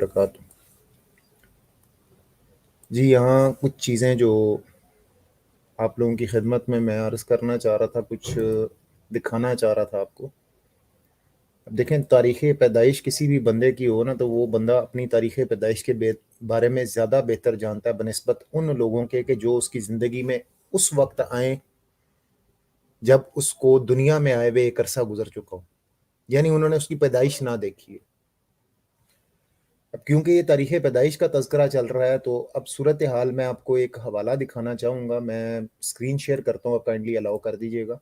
वबरकातुहू। जी, यहाँ कुछ चीज़ें जो आप लोगों की खिदमत में मैं अर्ज़ करना चाह रहा था, कुछ दिखाना चाह रहा था आपको। अब देखें, तारीख़ पैदाइश किसी भी बंदे की हो ना, तो वो बंदा अपनी तारीख़ पैदाइश के बारे में ज़्यादा बेहतर जानता है बनिस्बत उन लोगों के कि जो उसकी ज़िंदगी में उस वक्त आए जब उसको दुनिया में आए हुए एक अरसा गुजर चुका हो, यानी उन्होंने उसकी पैदाइश ना देखी है। अब क्योंकि ये तारीख़ पैदाइश का तज़किरा चल रहा है, तो अब सूरत हाल मैं आपको एक हवाला दिखाना चाहूँगा। मैं स्क्रीन शेयर करता हूँ, आप काइंडली अलाउ कर दीजिएगा।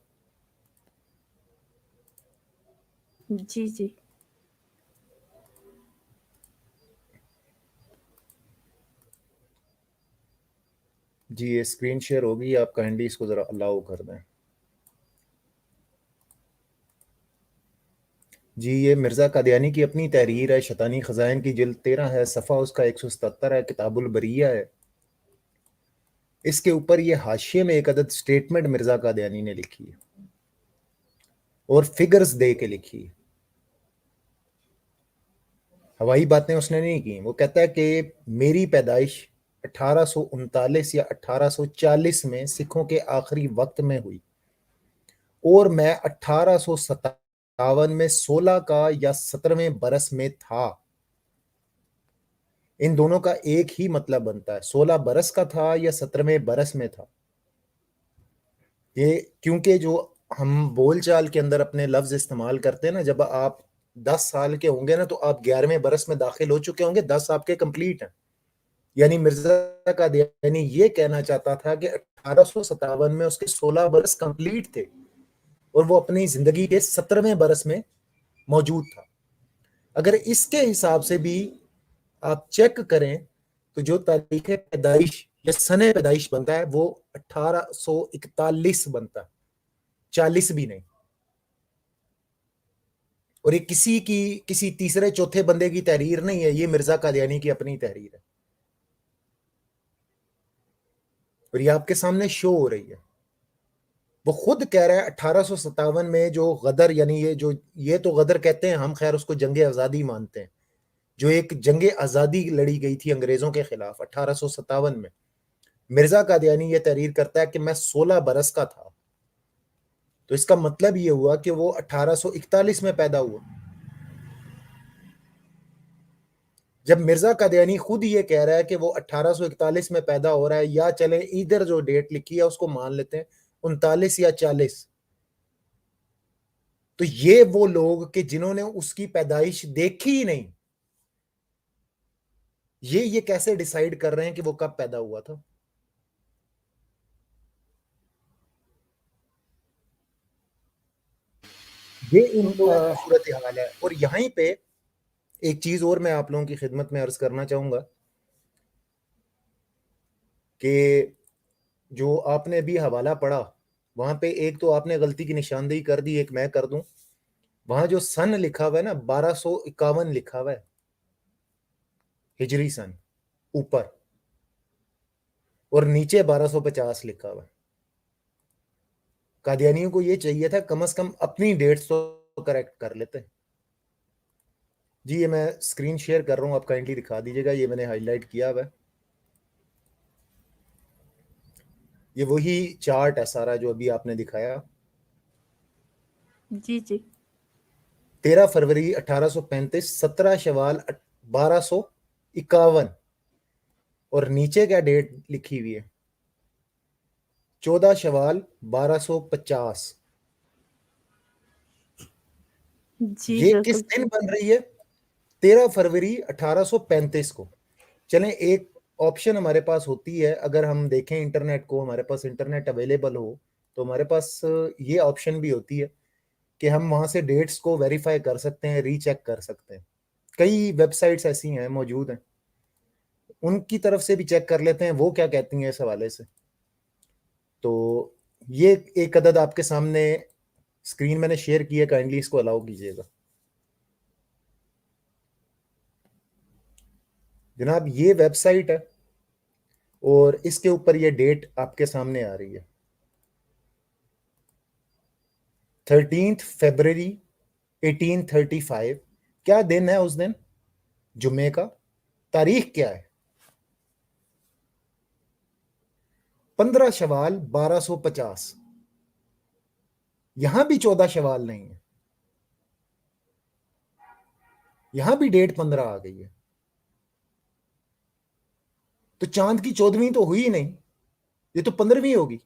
जी, जी। जी, ये स्क्रीन शेयर होगी, आप काइंडली इसको ज़रा अलाउ कर दें। जी, ये मिर्ज़ा कादियानी की अपनी तहरीर है, शैतानी ख़ज़ाइन की जिल्द 13 है, सफ़ा उसका 177 है, किताबुल बरिया है। इसके ऊपर ये हाशिए में एक अदद स्टेटमेंट मिर्ज़ा कादियानी ने लिखी है और फिगर्स दे के लिखी है। हवाई बातें उसने नहीं की। वो कहता है कि मेरी पैदाइश 1839 या 1840 में सिखों के आखिरी वक्त में हुई और मैं 1857 में 16 का या 17वें बरस में था। इन दोनों का एक ही मतलब बनता है, 16 बरस का था या 17वें बरस में था। ये क्योंकि जो हम बोलचाल के अंदर अपने लफ्ज इस्तेमाल करते हैं ना, जब आप 10 साल के होंगे ना, तो आप 11वें बरस में दाखिल हो चुके होंगे, 10 आपके कंप्लीट हैं। यानी मिर्जा कादियानी ये कहना चाहता था कि 1857 में उसके 16 बरस कंप्लीट थे और वो अपनी जिंदगी के 17वें बरस में मौजूद था। अगर इसके हिसाब से भी आप चेक करें तो जो तारीख पैदाइश या सने पैदाइश बनता है वो 1841 बनता है, 40 भी नहीं। और ये किसी तीसरे चौथे बंदे की तहरीर नहीं है, ये मिर्जा कादियानी की अपनी तहरीर है और ये आपके सामने शो हो रही है। वो खुद कह रहा है 1857 में जो गदर, यानी ये तो गदर कहते हैं हम, खैर उसको जंग आज़ादी मानते हैं, जो एक जंग आज़ादी लड़ी गई थी अंग्रेजों के खिलाफ 1857 में। मिर्जा कादियानी ये तहरीर करता है कि मैं 16 बरस का था, तो इसका मतलब ये हुआ कि वो 1841 में पैदा हुआ। जब मिर्जा कादियानी खुद ये कह रहा है कि वो 1841 में पैदा हो रहा है, या चले इधर जो डेट लिखी है उसको मान लेते हैं 39 या 40, तो ये वो लोग कि जिन्होंने उसकी पैदाइश देखी ही नहीं, ये कैसे डिसाइड कर रहे हैं कि वो कब पैदा हुआ था? ये इन लोगों की सूरत हाल है। और यहीं पे एक चीज और मैं आप लोगों की खिदमत में अर्ज करना चाहूंगा कि जो आपने भी हवाला पढ़ा, वहां पे एक तो आपने गलती की निशानदेही कर दी, एक मैं कर दूं। वहां जो सन लिखा हुआ है ना, 1251 लिखा हुआ है, हिजरी सन ऊपर, और नीचे 1250 लिखा हुआ है। कादियानियों को ये चाहिए था कम से कम अपनी डेट्स तो करेक्ट कर लेते। जी, ये मैं स्क्रीन शेयर कर रहा हूं, आप काइंडली दिखा दीजिएगा। ये मैंने हाईलाइट किया हुआ है, ये वही चार्ट है सारा जो अभी आपने दिखाया। जी, जी। 13 फरवरी 1835, 17 शवाल 1251, और नीचे क्या डेट लिखी हुई है, 14 शवाल 1250। जी, ये किस बिल्कुल दिन सही। बन रही है? 13 फरवरी 1835 को। चलें, एक ऑप्शन हमारे पास होती है, अगर हम देखें इंटरनेट को, हमारे पास इंटरनेट अवेलेबल हो, तो हमारे पास ये ऑप्शन भी होती है कि हम वहां से डेट्स को वेरीफाई कर सकते हैं, रीचेक कर सकते हैं। कई वेबसाइट्स ऐसी हैं, मौजूद हैं, उनकी तरफ से भी चेक कर लेते हैं वो क्या कहती हैं इस हवाले से। तो ये एक अदद आपके सामने स्क्रीन मैंने शेयर की है, काइंडली इसको अलाउ कीजिएगा। जनाब, ये वेबसाइट है और इसके ऊपर ये डेट आपके सामने आ रही है, 13 फरवरी 1835। क्या दिन है उस दिन? जुम्मे का। تاریخ کیا ہے؟ 15 شوال 1250. یہاں بھی 14 شوال نہیں ہے, یہاں بھی ڈیٹ 15 آ گئی ہے. تو چاند کی 14ویں تو ہوئی نہیں, یہ تو 15ویں ہوگی,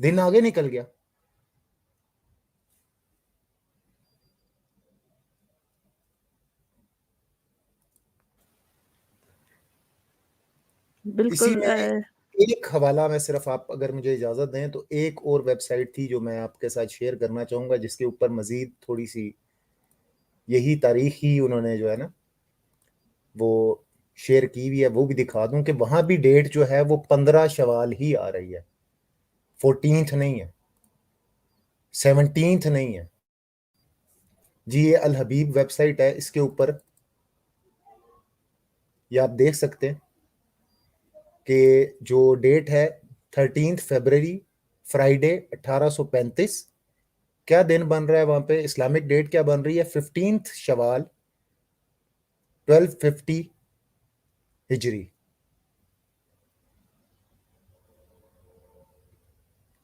دن آگے نکل گیا. اسی بالکل. میں ایک حوالہ میں صرف, آپ اگر مجھے اجازت دیں تو, ایک اور ویب سائٹ تھی جو میں آپ کے ساتھ شیئر کرنا چاہوں گا, جس کے اوپر مزید تھوڑی سی یہی تاریخ ہی انہوں نے جو ہے نا وہ شیئر کی ہوئی ہے, وہ بھی دکھا دوں کہ وہاں بھی ڈیٹ جو ہے وہ 15 شوال ہی آ رہی ہے, 14th نہیں ہے, 17th نہیں ہے جی. یہ الحبیب ویب سائٹ ہے, اس کے اوپر یہ آپ دیکھ سکتے ہیں کہ جو ڈیٹ ہے 13 فیبرری فرائیڈے 1835. کیا دن بن رہا ہے وہاں پہ؟ اسلامک ڈیٹ کیا بن رہی ہے؟ 15 شوال 1250 ہجری.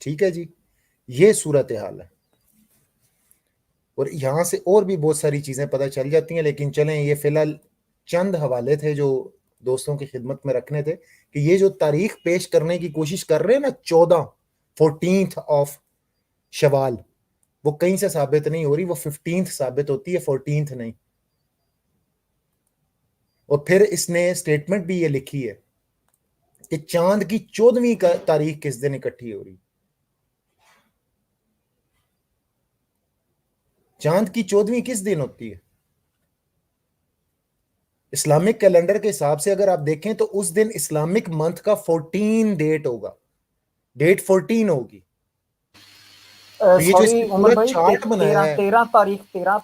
ٹھیک ہے جی, یہ صورتحال ہے. اور یہاں سے اور بھی بہت ساری چیزیں پتہ چل جاتی ہیں, لیکن چلیں یہ فی الحال چند حوالے تھے جو دوستوں کی خدمت میں رکھنے تھے, کہ یہ جو تاریخ پیش کرنے کی کوشش کر رہے ہیں نا 14th آف شوال, وہ کہیں سے ثابت نہیں ہو رہی, وہ 15th ثابت ہوتی ہے, 14th نہیں. اور پھر اس نے سٹیٹمنٹ بھی یہ لکھی ہے کہ چاند کی 14ویں تاریخ کس دن اکٹھی ہو رہی. چاند کی 14ویں کس دن ہوتی ہے؟ اسلامک کیلنڈر کے حساب سے اگر آپ دیکھیں تو اس دن اسلامک منتھ کا 14 ڈیٹ ہوگا, ڈیٹ 14 ہوگی. تو یہ جو اس سوری نے عمر پورا بھائی, چارٹ بنایا ہے, 13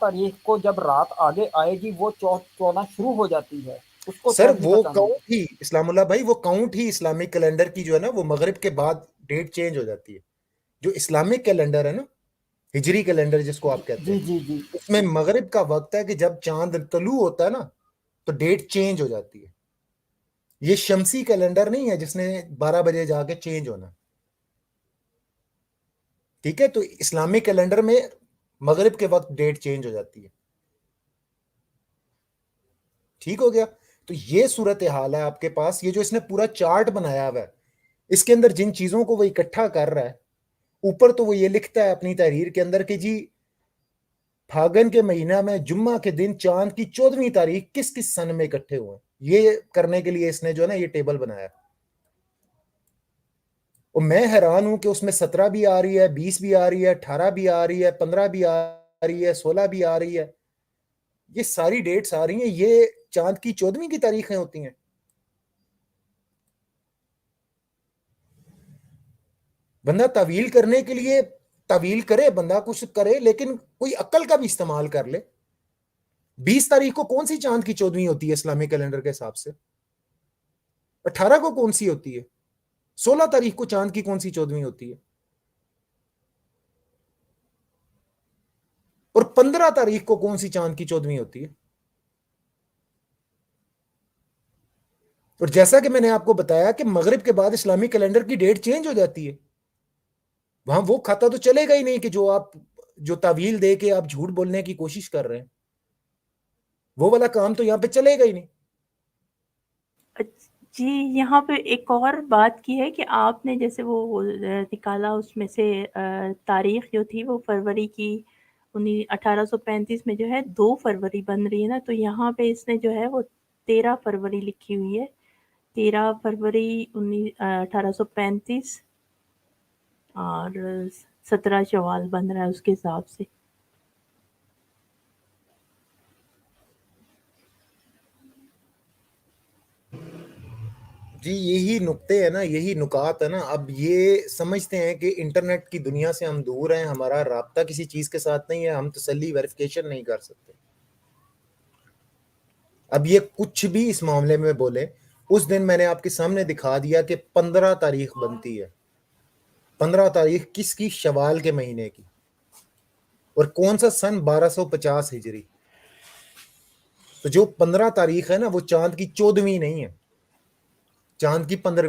تاریخ کو جب رات آگے آئے گی وہ 14 شروع ہو جاتی ہے, اس کو سر کیسے وہ بچانا ہے؟ کاؤنٹ ہی اسلام اللہ بھائی, وہ کاؤنٹ ہی اسلامک کیلنڈر کی جو ہے نا وہ مغرب کے بعد ڈیٹ چینج ہو جاتی ہے. جو اسلامک کیلنڈر ہے نا, ہجری کیلنڈر جس کو آپ کہتے جی ہیں, جی جی اس میں مغرب کا وقت ہے کہ جب چاند طلوع ہوتا ہے نا تو ڈیٹ چینج ہو جاتی ہے. یہ شمسی کیلنڈر نہیں ہے جس نے 12 بجے جا کے چینج ہونا. ٹھیک ہے, تو اسلامک کیلنڈر میں مغرب کے وقت ڈیٹ چینج ہو جاتی ہے. ٹھیک ہو گیا. تو یہ صورتحال ہے آپ کے پاس. یہ جو اس نے پورا چارٹ بنایا ہوا ہے, اس کے اندر جن چیزوں کو وہ اکٹھا کر رہا ہے, اوپر تو وہ یہ لکھتا ہے اپنی تحریر کے اندر کہ جی پھاگن کے مہینہ میں جمعہ کے دن چاند کی 14ویں تاریخ کس کس سن میں اکٹھے ہوئے ہیں. یہ کرنے کے لیے اس نے جو ہے نا یہ ٹیبل بنایا. اور میں حیران ہوں کہ اس میں 17 بھی آ رہی ہے, 20 بھی آ رہی ہے, 18 بھی آ رہی ہے, 15 بھی آ رہی ہے, 16 بھی آ رہی ہے. یہ ساری ڈیٹس آ رہی ہیں, یہ چاند کی 14ویں کی تاریخیں ہوتی ہیں. بندہ تعویل کرنے کے لیے تعویل کرے, بندہ کچھ کرے, لیکن کوئی عقل کا بھی استعمال کر لے. 20 تاریخ کو کون سی چاند کی 14ویں ہوتی ہے اسلامک کیلنڈر کے حساب سے؟ 18 کو کون سی ہوتی ہے؟ 16 تاریخ کو چاند کی کون سی 14ویں ہوتی ہے؟ اور 15 تاریخ کو کون سی چاند کی 14ویں ہوتی ہے؟ اور جیسا کہ میں نے آپ کو بتایا کہ مغرب کے بعد اسلامی کیلنڈر کی ڈیٹ چینج ہو جاتی ہے. وہاں وہ کھاتا تو چلے گا ہی نہیں کہ جو تعویل دے کے آپ جھوٹ بولنے کی کوشش کر رہے ہیں, وہ والا کام تو یہاں پہ چلے گا ہی نہیں. جی, یہاں پہ ایک اور بات کی ہے کہ آپ نے جیسے وہ نکالا, اس میں سے تاریخ جو تھی وہ فروری کی 1835 میں جو ہے 2 فروری بن رہی ہے نا, تو یہاں پہ اس نے جو ہے وہ 13 فروری لکھی ہوئی ہے. 13 فروری 1835 اور 17 شوال بن رہا ہے اس کے حساب سے. جی یہی نقطے ہیں نا, یہی نکات ہے نا. اب یہ سمجھتے ہیں کہ انٹرنیٹ کی دنیا سے ہم دور ہیں, ہمارا رابطہ کسی چیز کے ساتھ نہیں ہے, ہم تسلی ویریفیکیشن نہیں کر سکتے. اب یہ کچھ بھی اس معاملے میں بولے, اس دن میں نے آپ کے سامنے دکھا دیا کہ 15 تاریخ بنتی ہے. 15 تاریخ کس کی؟ شوال کے مہینے کی. اور کون سا سن؟ 1250 ہجری. تو جو 15 تاریخ ہے نا وہ چاند کی 14ویں نہیں ہے, چاند کی 15ویں